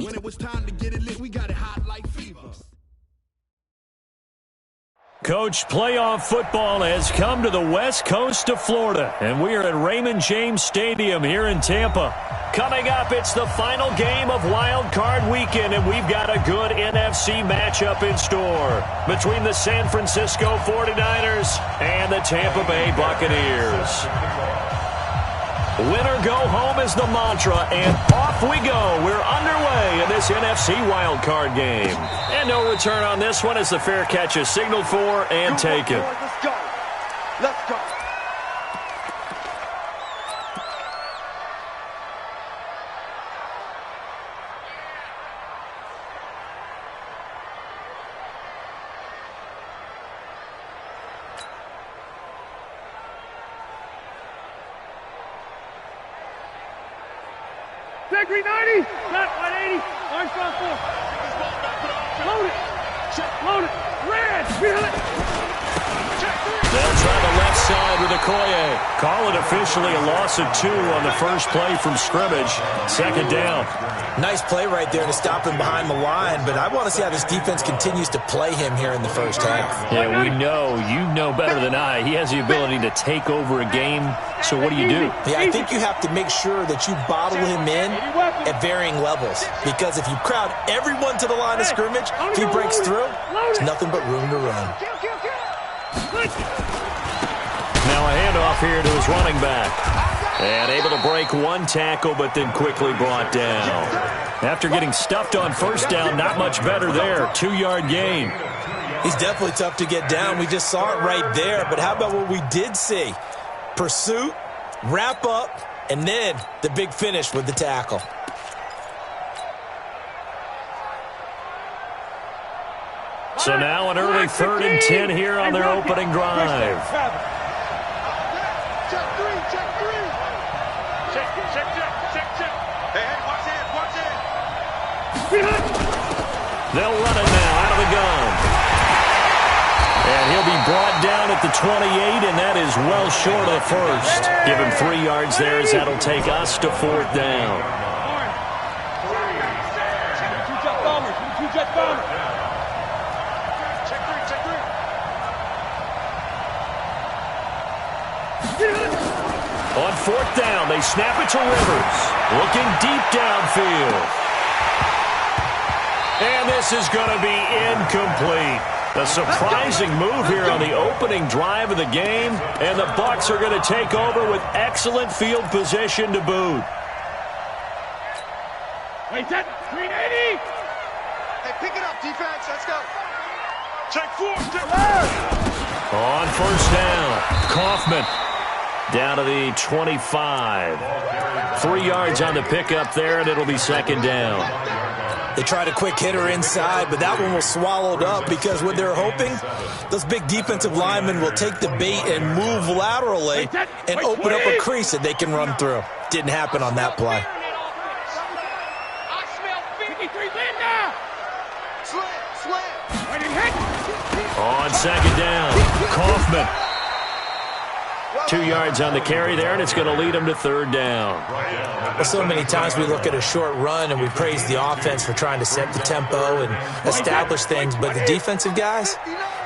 When it was time to get it lit, we got it hot like fever. Coach, playoff football has come to the west coast of Florida, and we are at Raymond James Stadium here in Tampa. Coming up, it's the final game of Wild Card Weekend, and we've got a good NFC matchup in store between the San Francisco 49ers and the Tampa Bay Buccaneers. Winner go home is the mantra, and off we go. We're underway in this NFC wildcard game. And no return on this one as the fair catch is signaled for and taken. Let's go. Let's go. Check 390. Got 180. Orange front four. Load it. Load it. Red. Feel it. They'll try the left side with Okoye. Call it officially a loss of 2 on the first play from scrimmage. Second down. Nice play right there to stop him behind the line, but I want to see how this defense continues to play him here in the first half. Yeah, we know, you know better than I, he has the ability to take over a game. So what do you do? Yeah, I think you have to make sure that you bottle him in at varying levels, because if you crowd everyone to the line of scrimmage, if he breaks through, there's nothing but room to run. Now a handoff here to his running back. And able to break one tackle, but then quickly brought down. After getting stuffed on first down, not much better there. 2-yard gain. He's definitely tough to get down. We just saw it right there. But how about what we did see? Pursuit, wrap up, and then the big finish with the tackle. So now an early 3rd and 10 here on their opening drive. They'll run it now out of the gun. And he'll be brought down at the 28, and that is well short of the first. Give him 3 yards there as that'll take us to 4th down. On 4th down, they snap it to Rivers. Looking deep downfield. And this is going to be incomplete. A surprising move here on the opening drive of the game, and the Bucs are going to take over with excellent field position to boot. Wait, that 380. Hey, pick it up, defense. Let's go. Check 4. On 1st down, Kaufman down to the 25. 3 yards on the pickup there, and it'll be 2nd down. They tried a quick hitter inside, but that one was swallowed up because what they're hoping, those big defensive linemen will take the bait and move laterally and open up a crease that they can run through. Didn't happen on that play. I smell 53 Linda. Slam. On 2nd down, Kaufman. 2 yards on the carry there, and it's going to lead them to 3rd down. Well, so many times we look at a short run and we praise the offense for trying to set the tempo and establish things, but the defensive guys,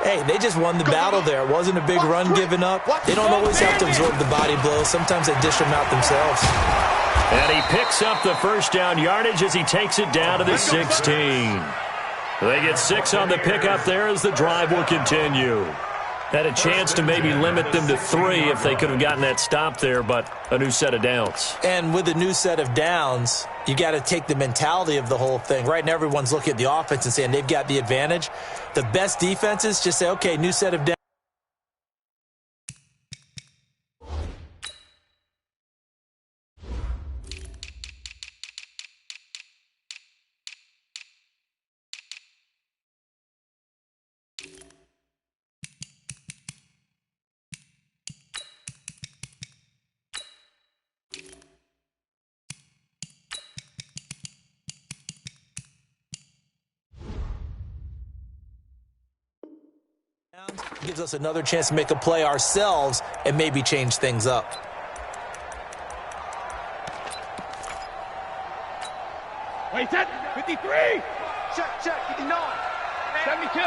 hey, they just won the battle there. It wasn't a big run given up. They don't always have to absorb the body blows. Sometimes they dish them out themselves. And he picks up the 1st down yardage as he takes it down to the 16. They get 6 on the pickup there as the drive will continue. Had a chance to maybe limit them to 3 if they could have gotten that stop there, but a new set of downs. And with a new set of downs, you got to take the mentality of the whole thing. Right now, everyone's looking at the offense and saying they've got the advantage. The best defenses just say, okay, new set of downs. Gives us another chance to make a play ourselves and maybe change things up. Wait, set. 53. Check, 59. 72.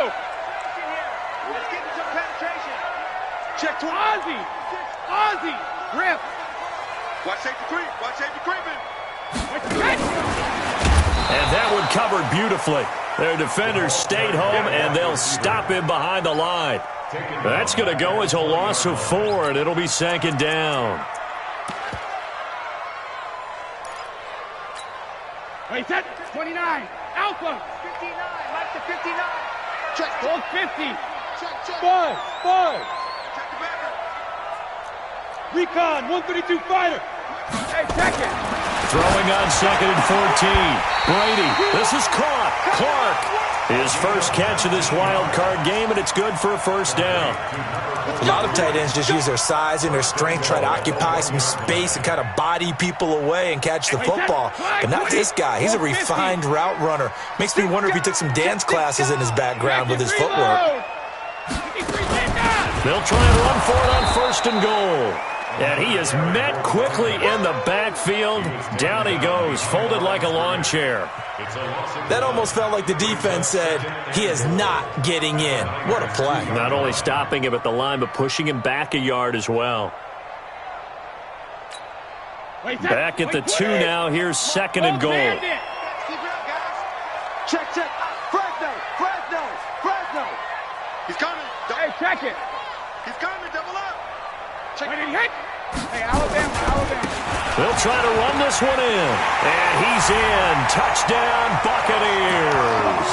Let's get some penetration. Check 20. Ozzy. Rip. Watch safety creep. Watch safety creeping. And that one covered beautifully. Their defenders stayed home, and they'll stop him behind the line. That's going to go as a loss of 4, and it'll be second down. Wait, set. 29. Alpha. 59. Mike to 59. Check. Ball 50. Check. Five. Check the backer. Recon. 132 fighter. Hey, check it. Throwing on second and 14. Brady, this is caught. Clark, his first catch of this wild card game, and it's good for a first down. A lot of tight ends just use their size and their strength, try to occupy some space and kind of body people away and catch the football. But not this guy. He's a refined route runner. Makes me wonder if he took some dance classes in his background with his footwork. They'll try and run for it on first and goal. And he is met quickly in the backfield. Down he goes, folded like a lawn chair. That almost felt like the defense said, he is not getting in. What a play. Not only stopping him at the line, but pushing him back a yard as well. Back at the 2 now. Here's second and goal. Keep it up, guys. Check. Fresno. He's coming. Hey, check it. He's coming. Double up. Check. Wait, hit. Hey, Alabama. They'll try to run this one in. And he's in. Touchdown, Buccaneers.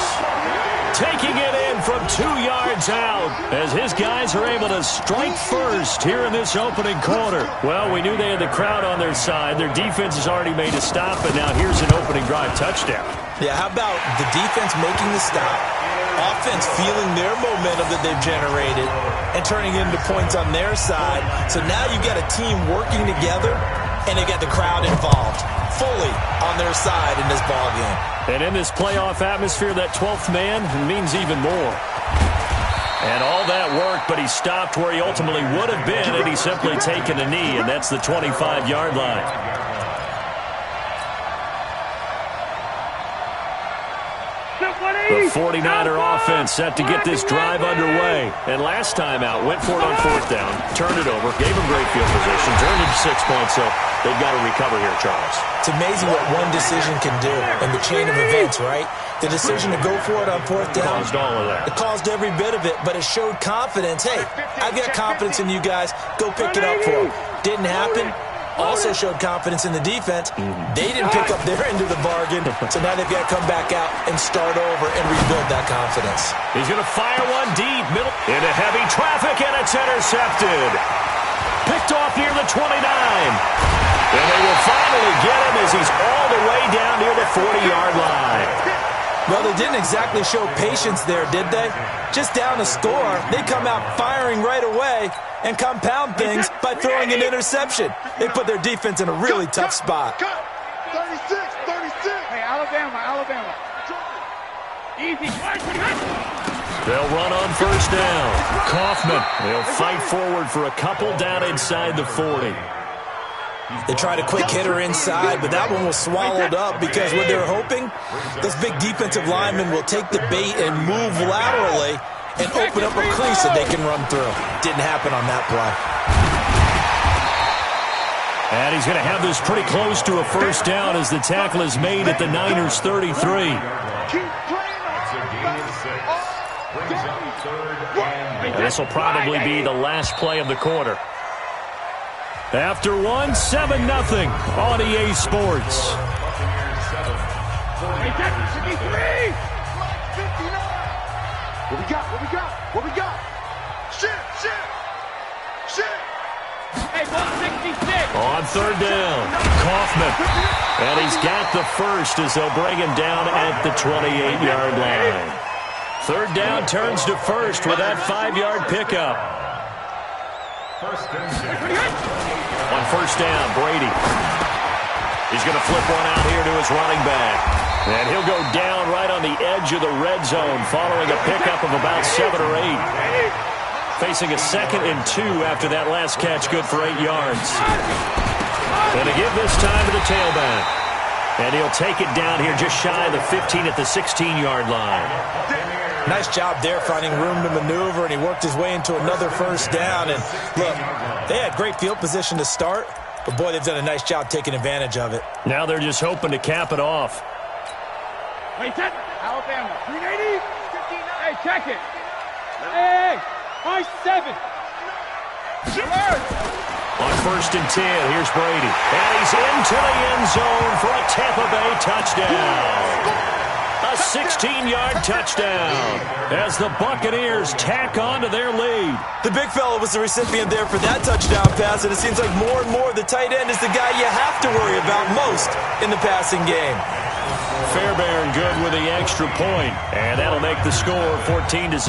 Taking it in from 2 yards out as his guys are able to strike first here in this opening quarter. Well, we knew they had the crowd on their side. Their defense has already made a stop, and now here's an opening drive touchdown. Yeah, how about the defense making the stop, offense feeling their momentum that they've generated, and turning into points on their side. So now you've got a team working together, and they got the crowd involved fully on their side in this ballgame. And in this playoff atmosphere, that 12th man means even more. And all that work, but he stopped where he ultimately would have been, and he's simply taken a knee, and that's the 25-yard line. The 49er offense set to get this drive underway. And last time out, went for it on fourth down, turned it over, gave him great field position, turned it to 6 points, so they've got to recover here, Charles. It's amazing what one decision can do in the chain of events, right? The decision to go for it on fourth down. Caused all of that. It caused every bit of it, but it showed confidence. Hey, I've got confidence in you guys. Go pick it up for them. Didn't happen. Also showed confidence in the defense. They didn't pick up their end of the bargain, so now they've got to come back out and start over and rebuild that confidence. He's going to fire one deep, middle, into heavy traffic, and it's intercepted. Picked off near the 29. And they will finally get him as he's all the way down near the 40-yard line. Well, they didn't exactly show patience there, did they? Just down a score, they come out firing right away and compound things by throwing an interception. They put their defense in a really tough spot. 36. Hey, Alabama. Easy. They'll run on first down. Kaufman, they'll fight forward for a couple down inside the 40. They tried a quick hitter inside, but that one was swallowed up because what they're hoping, those big defensive linemen will take the bait and move laterally and open up a crease that they can run through. Didn't happen on that play. And he's going to have this pretty close to a first down as the tackle is made at the Niners' 33. And this will probably be the last play of the quarter. After one, 7-0 on EA Sports. What we got? Shit. Hey, 166. On third down, Kaufman. And he's got the first as they'll bring him down at the 28-yard line. Third down turns to first with that 5-yard pickup. On first down, Brady. He's going to flip one out here to his running back. And he'll go down right on the edge of the red zone following a pickup of about 7 or 8. Facing a 2nd and 2 after that last catch, good for 8 yards. And to give this time to the tailback. And he'll take it down here just shy of the 15 at the 16-yard line. Nice job there finding room to maneuver, and he worked his way into another first down. And look, they had great field position to start, but boy, they've done a nice job taking advantage of it. Now they're just hoping to cap it off. Hey, check. Alabama. 380. 59. Hey, check it. Hey, high 7. On 1st and 10, here's Brady. And he's into the end zone for a Tampa Bay touchdown. A 16-yard touchdown as the Buccaneers tack on to their lead. The big fella was the recipient there for that touchdown pass, and it seems like more and more the tight end is the guy you have to worry about most in the passing game. Fairbairn good with the extra point, and that'll make the score 14-0.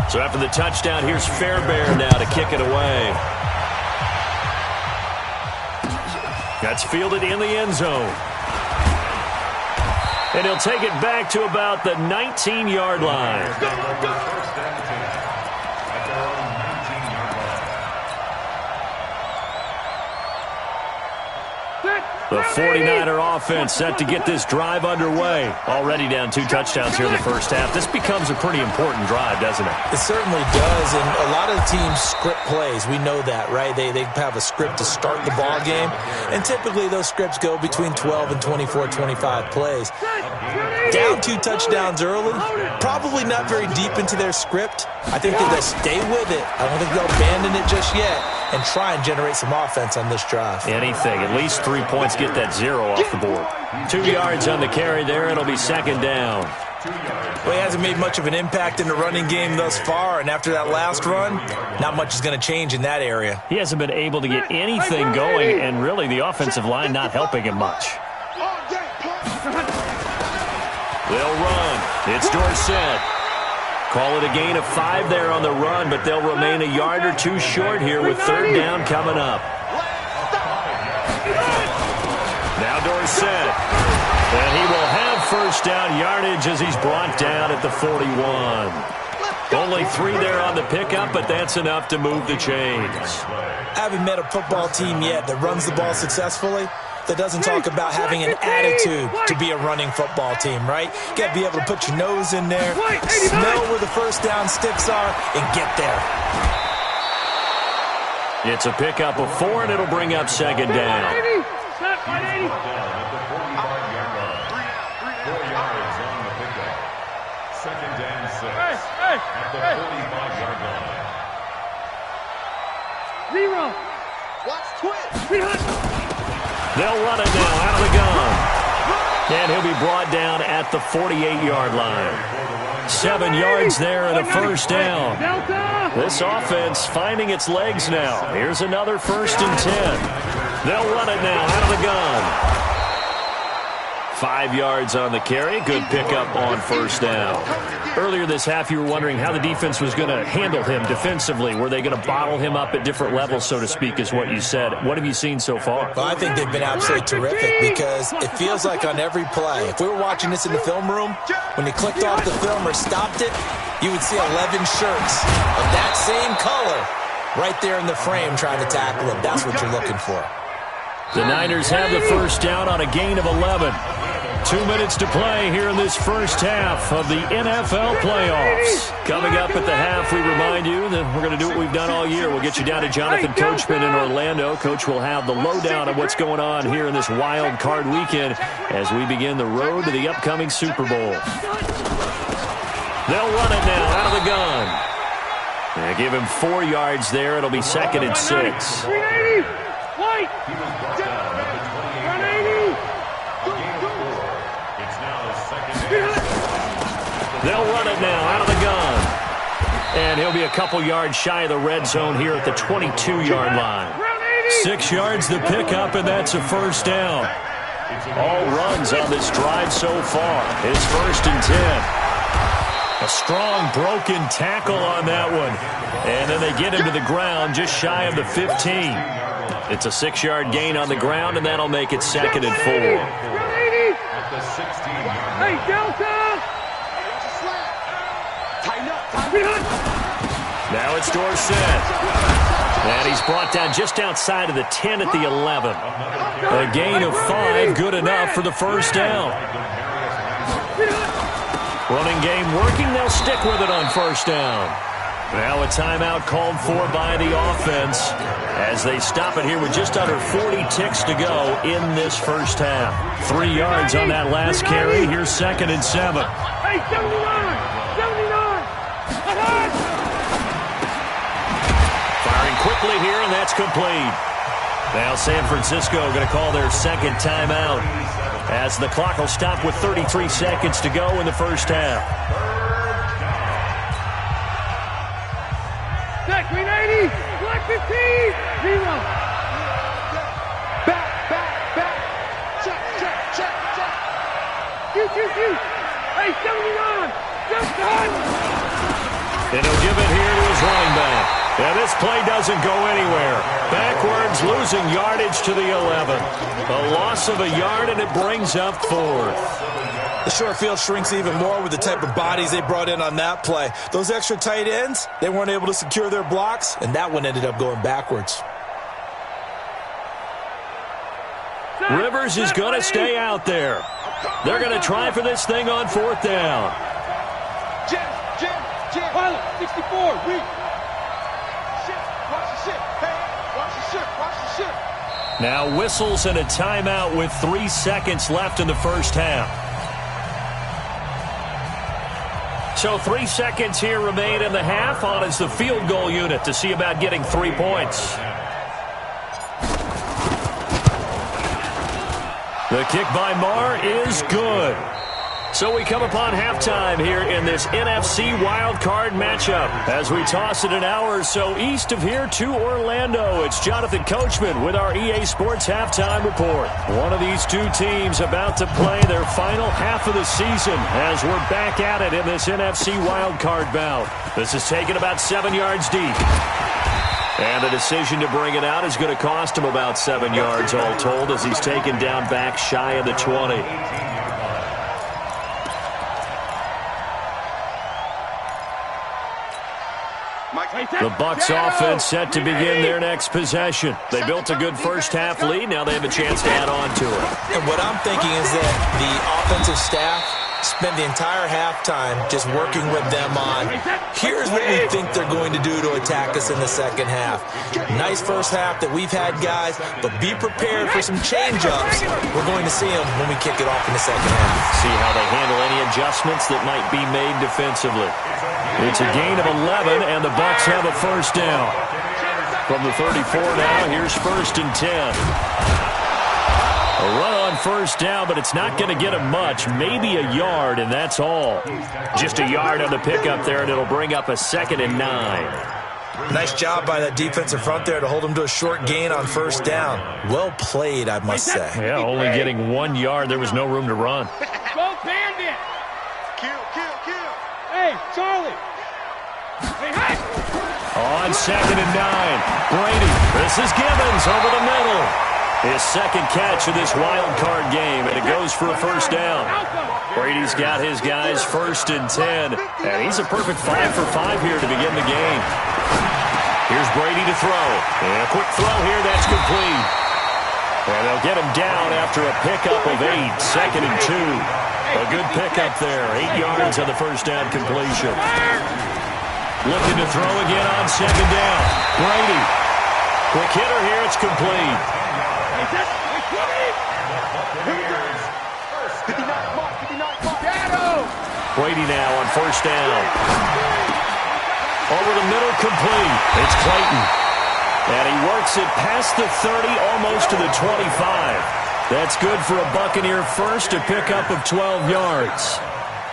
So after the touchdown, here's Fairbairn now to kick it away. That's fielded in the end zone. And he'll take it back to about the 19-yard line. The 49er offense set to get this drive underway. Already down 2 touchdowns here in the first half. This becomes a pretty important drive, doesn't it? It certainly does, and a lot of the teams script plays. We know that, right? They have a script to start the ball game, and typically those scripts go between 12 and 24, 25 plays. Down 2 touchdowns early, probably not very deep into their script. I think that they'll stay with it. I don't think they'll abandon it just yet and try and generate some offense on this drive. Anything. At least 3 points, get that 0 off the board. 2 yards on the carry there. It'll be 2nd down. Well, he hasn't made much of an impact in the running game thus far, and after that last run, not much is going to change in that area. He hasn't been able to get anything going, and really the offensive line not helping him much. They'll run. It's Dorsett. Call it a gain of 5 there on the run, but they'll remain a yard or 2 short here with 3rd down coming up. Now Dorsett. And he will have 1st down yardage as he's brought down at the 41. Only 3 there on the pickup, but that's enough to move the chains. I haven't met a football team yet that runs the ball successfully that doesn't talk about having an attitude to be a running football team, right? You got to be able to put your nose in there, smell where the 1st down sticks are, and get there. It's a pickup of 4, and it'll bring up 2nd down. Zero. Watch twist. They'll run it now out of the gun. And he'll be brought down at the 48-yard line. 7 yards there and a 1st down. This offense finding its legs now. Here's another 1st and 10. They'll run it now out of the gun. 5 yards on the carry. Good pickup on 1st down. Earlier this half, you were wondering how the defense was going to handle him defensively. Were they going to bottle him up at different levels, so to speak, is what you said. What have you seen so far? Well, I think they've been absolutely terrific because it feels like on every play, if we were watching this in the film room, when you clicked off the film or stopped it, you would see 11 shirts of that same color right there in the frame trying to tackle him. That's what you're looking for. The Niners have the 1st down on a gain of 11. 2 minutes to play here in this first half of the NFL playoffs. Coming up at the half, we remind you that we're going to do what we've done all year. We'll get you down to Jonathan Coachman in Orlando. Coach will have the lowdown of what's going on here in this wild card weekend as we begin the road to the upcoming Super Bowl. They'll run it now out of the gun. They give him 4 yards there. It'll be 2nd and 6. 380. White. 180. They'll run it now out of the gun. And he'll be a couple yards shy of the red zone here at the 22-yard line. 6 yards the pickup, and that's a 1st down. All runs on this drive so far. It's 1st and 10. A strong broken tackle on that one. And then they get him to the ground just shy of the 15. It's a 6-yard gain on the ground, and that'll make it 2nd and 4. Hey, Delta! Tighten up. Now it's Dorsett. And he's brought down just outside of the 10 at the 11. A gain of 5, good enough for the first down. Running game working, they'll stick with it on first down. Now a timeout called for by the offense as they stop it here with just under 40 ticks to go in this first half. 3 yards on that last carry. Here's 2nd and 7. Hey, 79! 79! Firing quickly here, and that's complete. Now San Francisco going to call their second timeout as the clock will stop with 33 seconds to go in the first half. Check, green 80, black 15, 0. Back. Check. Shoot. Hey, 79, just done. And he'll give it here to his running back. And this play doesn't go anywhere. Backwards, losing yardage to the 11. A loss of a yard, and it brings up 4th. The short field shrinks even more with the type of bodies they brought in on that play. Those extra tight ends, they weren't able to secure their blocks, and that one ended up going backwards. Rivers is going to stay out there. They're going to try for this thing on 4th down. Jim. Pilot, 64, weak. Watch the ship. Hey, watch the ship. Now whistles and a timeout with 3 seconds left in the first half. So 3 seconds here remain in the half. On is the field goal unit to see about getting 3 points. The kick by Marr is good. So we come upon halftime here in this NFC wildcard matchup. As we toss it an hour or so east of here to Orlando, it's Jonathan Coachman with our EA Sports Halftime Report. One of these two teams about to play their final half of the season as we're back at it in this NFC wildcard bout. This is taken about 7 yards deep. And the decision to bring it out is going to cost him about 7 yards all told as he's taken down back shy of the 20. The Bucs offense set to begin their next possession. They built a good first half lead. Now they have a chance to add on to it. And what I'm thinking is that the offensive staff spent the entire halftime just working with them on, here's what we think they're going to do to attack us in the second half. Nice first half that we've had, guys, but be prepared for some change-ups. We're going to see them when we kick it off in the second half. See how they handle any adjustments that might be made defensively. It's a gain of 11, and the Bucs have a first down. From the 34 now, here's 1st and 10. A run on first down, but it's not going to get him much. Maybe a yard, and that's all. Just a yard on the pickup there, and it'll bring up a 2nd and 9. Nice job by that defensive front there to hold him to a short gain on first down. Well played, I must say. Yeah, only getting 1 yard. There was no room to run. Go Bandit. Kill. Hey, Charlie. Hey. On 2nd and 9, Brady. This is Gibbons over the middle. His second catch of this wild card game, and it goes for a first down. Brady's got his guys 1st and 10, and he's a perfect 5 for 5 here to begin the game. Here's Brady to throw. And a quick throw here, that's complete. And they'll get him down after a pickup of 8, 2nd and 2. A good pickup there, 8 yards on the first down completion. Looking to throw again on 2nd down. Brady. Quick hitter here, it's complete. Brady now on first down. Over the middle, complete. It's Clayton. And he works it past the 30, almost to the 25. That's good for a Buccaneer first, a pickup of 12 yards.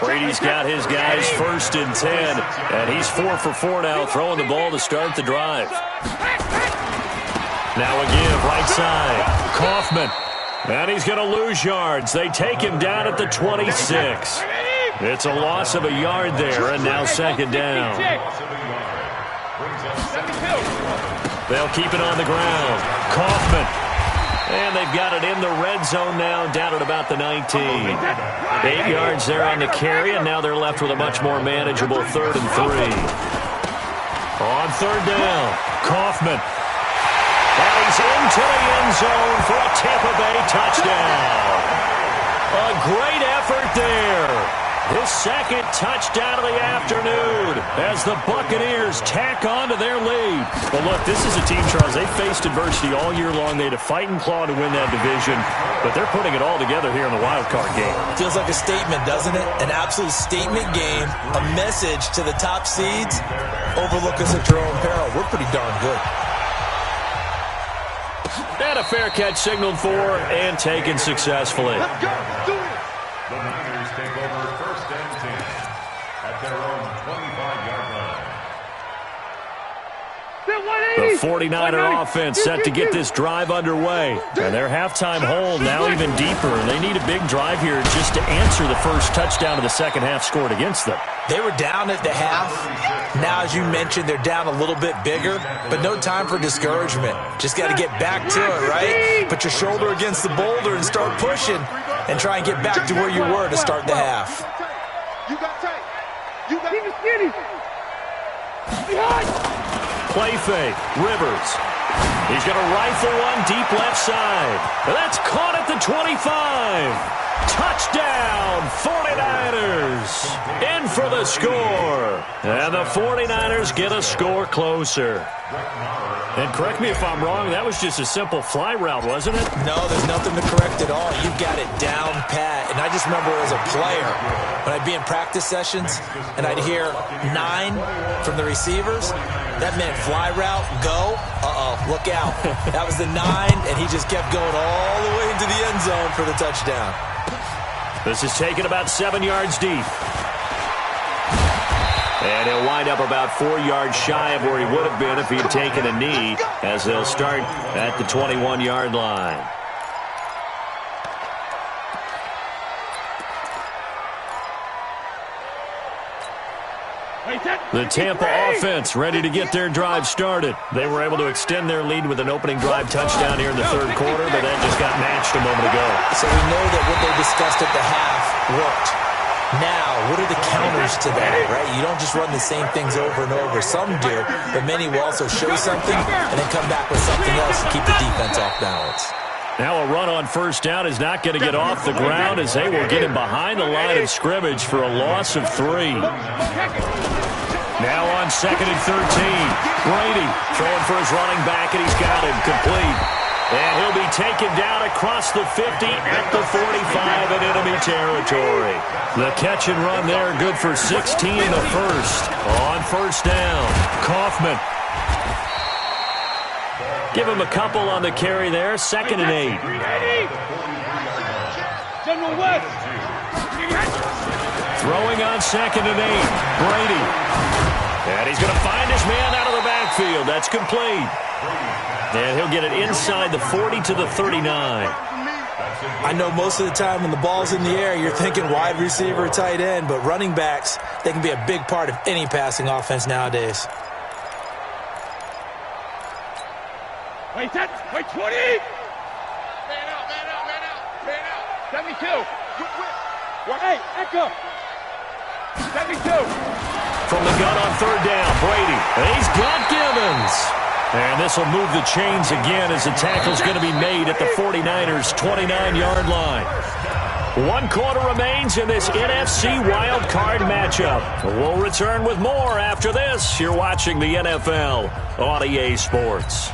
Brady's got his guys 1st and 10, and he's 4 for 4 now, throwing the ball to start the drive. Now a give, right side. Kaufman. And he's going to lose yards. They take him down at the 26. It's a loss of a yard there, and now 2nd down. They'll keep it on the ground. Kaufman. And they've got it in the red zone now, down at about the 19. 8 yards there on the carry, and now they're left with a much more manageable 3rd and 3. On 3rd down, Kaufman. And he's into the end zone for a Tampa Bay touchdown. A great effort there. His second touchdown of the afternoon as the Buccaneers tack on to their lead. Well, look, this is a team, Charles, they faced adversity all year long. They had to fight and claw to win that division, but they're putting it all together here in the wild card game. Feels like a statement, doesn't it? An absolute statement game, a message to the top seeds. Overlook us at your own peril. We're pretty darn good. And a fair catch signaled for and taken successfully. Let's go. Do it. The Niners take over first and 10 at their own 25-yard line. The 49er offense set to get this drive underway. And their halftime hole now even deeper. And they need a big drive here just to answer the first touchdown of the second half scored against them. They were down at the half. Now, as you mentioned, they're down a little bit bigger, but no time for discouragement. Just got to get back to it, right? Put your shoulder against the boulder and start pushing and try and get back to where you were to start the half. You got tape. You got Keep it skinny. Behind. Play fake. Rivers. He's going to rifle one deep left side. That's caught at the 25. Touchdown, 49ers. In for the score. And the 49ers get a score closer. And correct me if I'm wrong, that was just a simple fly route, wasn't it? No, there's nothing to correct at all. You got it down pat. And I just remember as a player, when I'd be in practice sessions and I'd hear 9 from the receivers, that meant fly route, go. Uh-oh, look out. That was the 9, and he just kept going all the way into the end zone for the touchdown. This is taken about 7 yards deep. And he'll wind up about 4 yards shy of where he would have been if he had taken a knee, as they'll start at the 21-yard line. The Tampa offense ready to get their drive started. They were able to extend their lead with an opening drive touchdown here in the third quarter, but that just got matched a moment ago. So we know that what they discussed at the half worked. Now, what are the counters to that, right? You don't just run the same things over and over. Some do, but many will also show something and then come back with something else to keep the defense off balance. Now a run on first down is not going to get off the ground as they will get him behind the line of scrimmage for a loss of 3. Now on 2nd and 13. Brady throwing for his running back, and he's got him complete. And he'll be taken down across the 50 at the 45 in enemy territory. The catch and run there, good for 16 the first. On first down, Kaufman. Give him a couple on the carry there, 2nd and 8. General West. Throwing on 2nd and 8, Brady. And he's going to find his man out of the backfield. That's complete. And he'll get it inside the 40 to the 39. I know most of the time when the ball's in the air, you're thinking wide receiver, tight end, but running backs, they can be a big part of any passing offense nowadays. Wait, set. Wait, 20. Man out, man out, man out, man out. 72. Hey, echo. 72. From the gun on third down, Brady. He's got Gibbons. And this will move the chains again as the tackle's going to be made at the 49ers' 29-yard line. 1 quarter remains in this NFC wild card matchup. We'll return with more after this. You're watching the NFL on EA Sports.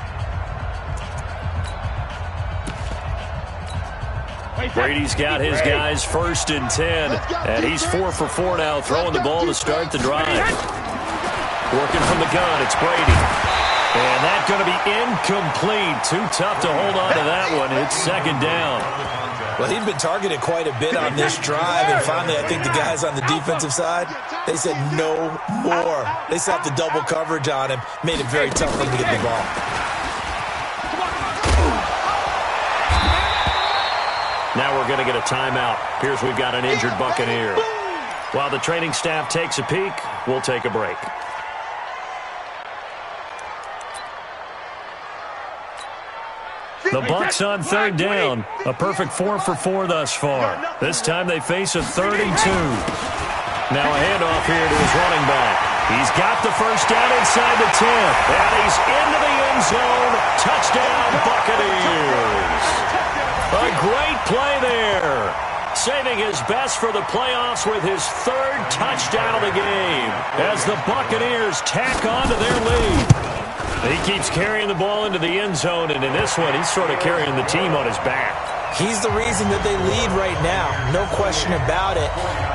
Brady's got his guys 1st and 10, and he's 4 for 4 now, throwing the ball to start the drive. Working from the gun, it's Brady. And that's going to be incomplete. Too tough to hold on to that one. It's 2nd down. Well, he'd been targeted quite a bit on this drive, and finally I think the guys on the defensive side, they said no more. They slapped the double coverage on him, made it very tough for him to get the ball. Now we're going to get a timeout. Here's we've got an injured Buccaneer. While the training staff takes a peek, we'll take a break. The Bucs on 3rd down. A perfect 4 for 4 thus far. This time they face a 3rd and 2. Now a handoff here to his running back. He's got the first down inside the 10. And he's into the end zone. Touchdown, Buccaneers. A great play there. Saving his best for the playoffs with his third touchdown of the game as the Buccaneers tack on to their lead. He keeps carrying the ball into the end zone, and in this one, he's sort of carrying the team on his back. He's the reason that they lead right now, no question about it.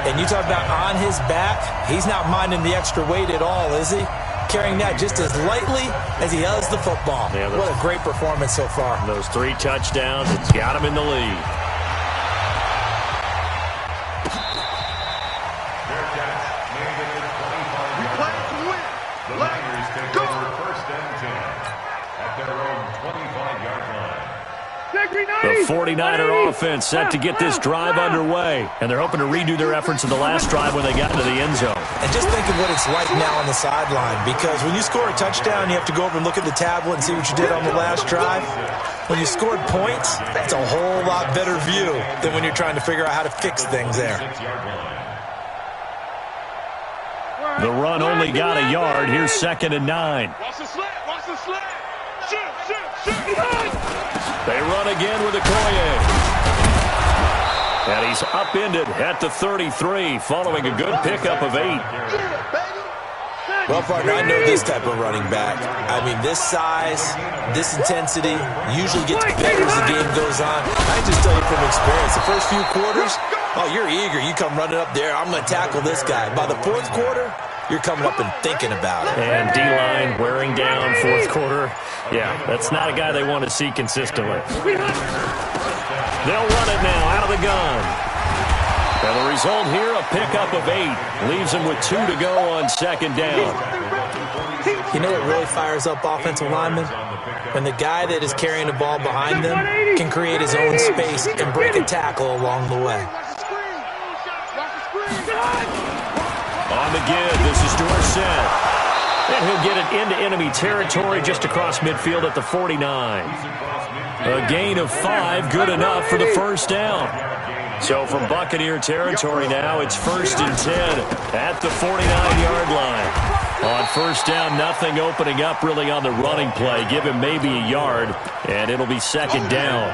And you talk about on his back, he's not minding the extra weight at all, is he? Carrying that just as lightly as he does the football. Yeah, what a great performance so far. Those 3 touchdowns, it's got him in the lead. We play to win. Let's go. First and 10 at their own 25-yard line. The 49er offense set to get this drive underway. And they're hoping to redo their efforts in the last drive when they got into the end zone. And just think of what it's like now on the sideline. Because when you score a touchdown, you have to go over and look at the tablet and see what you did on the last drive. When you scored points, that's a whole lot better view than when you're trying to figure out how to fix things there. The run only got a yard. Here's 2nd and 9. Watch the slant. Watch the slant. Shoot. They run again with Okoye. And he's upended at the 33, following a good pickup of 8. Well, partner, I know this type of running back. I mean, this size, this intensity usually gets better as the game goes on. I just tell you from experience, the first few quarters, oh, you're eager. You come running up there, I'm going to tackle this guy. By the 4th quarter, you're coming up and thinking about it. And D-line wearing down 4th quarter. Yeah, that's not a guy they want to see consistently. They'll run it now out of the gun. And the result here, a pickup of 8. Leaves them with 2 to go on 2nd down. You know what really fires up offensive linemen? When the guy that is carrying the ball behind them can create his own space and break a tackle along the way. On the give, this is Dorsett. And he'll get it into enemy territory just across midfield at the 49. A gain of 5, good enough for the first down. So from Buccaneer territory now, it's 1st and 10 at the 49-yard line. On first down, nothing opening up really on the running play. Give him maybe a yard, and it'll be 2nd down.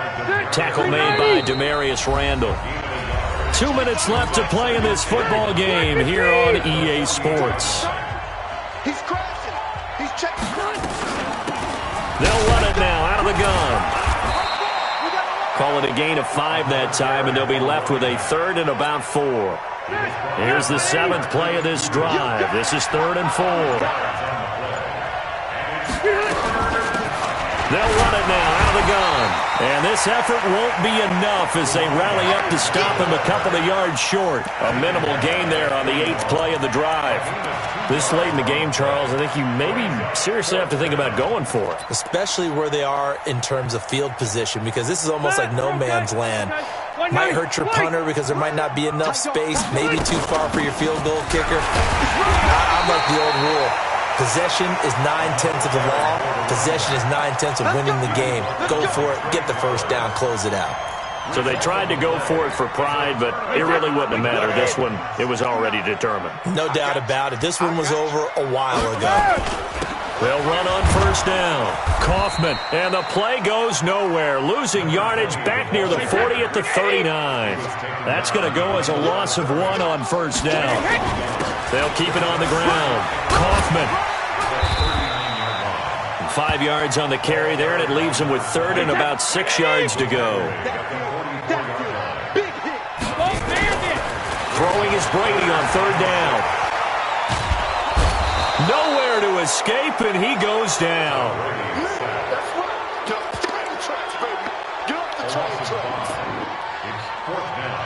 Tackle made by Demarius Randall. 2 minutes left to play in this football game here on EA Sports. He's crashing. He's checking. They'll run it now out of the gun. Call it a gain of 5 that time, and they'll be left with a 3rd and about 4. Here's the 7th play of this drive. This is 3rd and 4. They'll run it now out of the gun. And this effort won't be enough as they rally up to stop him a couple of yards short. A minimal gain there on the 8th play of the drive. This late in the game, Charles, I think you maybe seriously have to think about going for it. Especially where they are in terms of field position, because this is almost like no man's land. Might hurt your punter because there might not be enough space, maybe too far for your field goal kicker. I'm like the old rule. Possession is 9/10 of the law. Possession is 9/10 of winning the game. Go for it, get the first down, close it out. So they tried to go for it for pride, but it really wouldn't have mattered. This one, it was already determined. No doubt about it. This one was over a while ago. They'll run on first down. Kaufman, and the play goes nowhere. Losing yardage back near the 40 at the 39. That's going to go as a loss of 1 on first down. They'll keep it on the ground. Kaufman. 5 yards on the carry there, and it leaves him with 3rd and about 6 yards to go. Throwing is Brady on 3rd down. Nowhere to escape, and he goes down. That's right. Get up the train tracks, baby. Get up the train tracks. It's 4th down.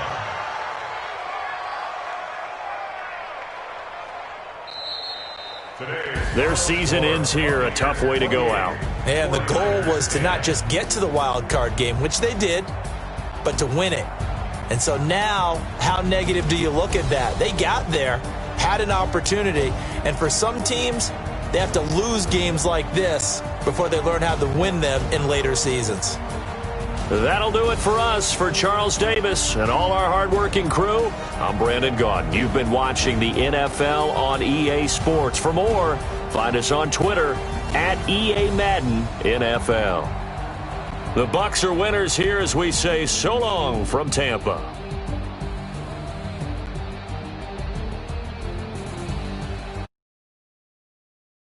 Their season ends here. A tough way to go out. And the goal was to not just get to the wild card game, which they did, but to win it. And so now, how negative do you look at that? They got there, had an opportunity, and for some teams, they have to lose games like this before they learn how to win them in later seasons. That'll do it for us. For Charles Davis and all our hardworking crew, I'm Brandon Gaudin. You've been watching the NFL on EA Sports. For more, find us on Twitter at EA Madden NFL. The Bucs are winners here as we say so long from Tampa.